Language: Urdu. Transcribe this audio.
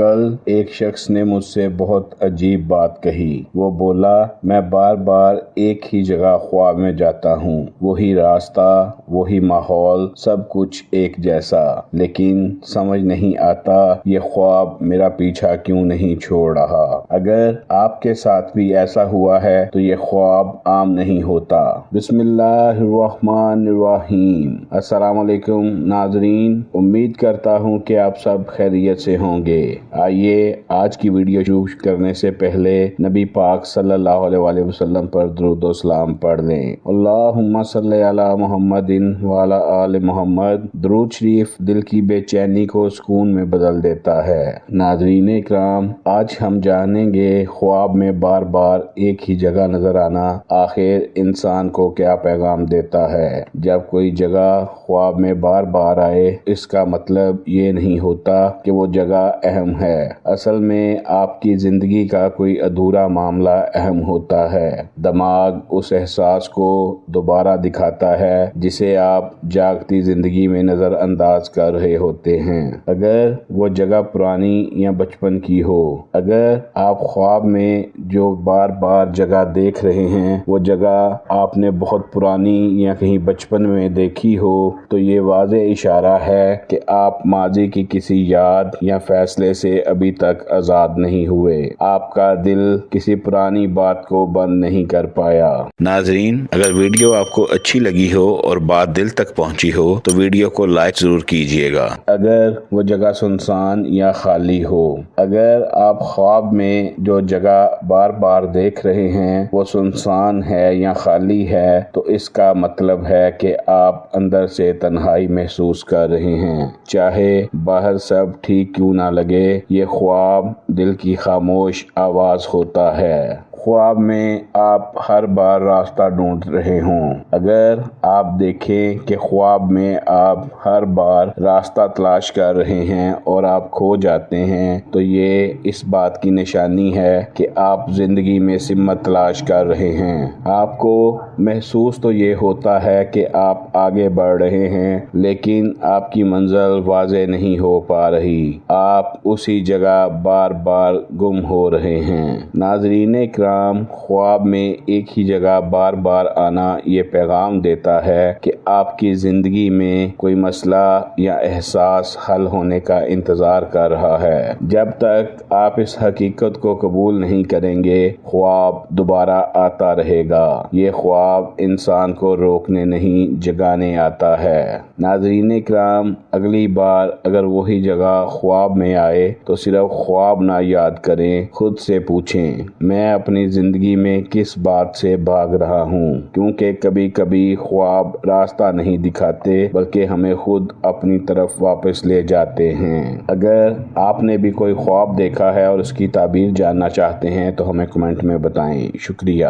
کل ایک شخص نے مجھ سے بہت عجیب بات کہی۔ وہ بولا، میں بار بار ایک ہی جگہ خواب میں جاتا ہوں، وہی راستہ، وہی ماحول، سب کچھ ایک جیسا، لیکن سمجھ نہیں آتا یہ خواب میرا پیچھا کیوں نہیں چھوڑ رہا۔ اگر آپ کے ساتھ بھی ایسا ہوا ہے تو یہ خواب عام نہیں ہوتا۔ بسم اللہ الرحمن الرحیم۔ السلام علیکم ناظرین، امید کرتا ہوں کہ آپ سب خیریت سے ہوں گے۔ آئیے آج کی ویڈیو شروع کرنے سے پہلے نبی پاک صلی اللہ علیہ وآلہ وسلم پر درود و سلام پڑھ لیں۔ اللہم صلی علی محمد وعلی آل محمد۔ درود شریف دل کی بے چینی کو سکون میں بدل دیتا ہے۔ ناظرین اکرام، آج ہم جانیں گے خواب میں بار بار ایک ہی جگہ نظر آنا آخر انسان کو کیا پیغام دیتا ہے۔ جب کوئی جگہ خواب میں بار بار آئے، اس کا مطلب یہ نہیں ہوتا کہ وہ جگہ اہم ہے۔ اصل میں آپ کی زندگی کا کوئی ادھورا معاملہ اہم ہوتا ہے۔ دماغ اس احساس کو دوبارہ دکھاتا ہے جسے آپ جاگتی زندگی میں نظر انداز کر رہے ہوتے ہیں، اگر وہ جگہ پرانی یا بچپن کی ہو۔ اگر آپ خواب میں جو بار بار جگہ دیکھ رہے ہیں وہ جگہ آپ نے بہت پرانی یا کہیں بچپن میں دیکھی ہو تو یہ واضح اشارہ ہے کہ آپ ماضی کی کسی یاد یا فیصلے سے ابھی تک آزاد نہیں ہوئے۔ آپ کا دل کسی پرانی بات کو بند نہیں کر پایا۔ ناظرین، اگر ویڈیو آپ کو اچھی لگی ہو اور بات دل تک پہنچی ہو تو ویڈیو کو لائک ضرور کیجیے گا۔ اگر وہ جگہ سنسان یا خالی ہو، اگر آپ خواب میں جو جگہ بار بار دیکھ رہے ہیں وہ سنسان ہے یا خالی ہے تو اس کا مطلب ہے کہ آپ اندر سے تنہائی محسوس کر رہے ہیں، چاہے باہر سب ٹھیک کیوں نہ لگے۔ یہ خواب دل کی خاموش آواز ہوتا ہے۔ خواب میں آپ ہر بار راستہ ڈھونڈ رہے ہوں۔ اگر آپ دیکھیں کہ خواب میں آپ ہر بار راستہ تلاش کر رہے ہیں اور آپ کھو جاتے ہیں تو یہ اس بات کی نشانی ہے کہ آپ زندگی میں سمت تلاش کر رہے ہیں۔ آپ کو محسوس تو یہ ہوتا ہے کہ آپ آگے بڑھ رہے ہیں لیکن آپ کی منزل واضح نہیں ہو پا رہی۔ آپ اسی جگہ بار بار گم ہو رہے ہیں۔ ناظرین اکرام، خواب میں ایک ہی جگہ بار بار آنا یہ پیغام دیتا ہے کہ آپ کی زندگی میں کوئی مسئلہ یا احساس حل ہونے کا انتظار کر رہا ہے۔ جب تک آپ اس حقیقت کو قبول نہیں کریں گے، خواب دوبارہ آتا رہے گا۔ یہ خواب انسان کو روکنے نہیں جگانے آتا ہے۔ ناظرین اکرام، اگلی بار اگر وہی جگہ خواب میں آئے تو صرف خواب نہ یاد کریں، خود سے پوچھیں، میں اپنی زندگی میں کس بات سے بھاگ رہا ہوں؟ کیونکہ کبھی کبھی خواب راستہ نہیں دکھاتے بلکہ ہمیں خود اپنی طرف واپس لے جاتے ہیں۔ اگر آپ نے بھی کوئی خواب دیکھا ہے اور اس کی تعبیر جاننا چاہتے ہیں تو ہمیں کمنٹ میں بتائیں۔ شکریہ۔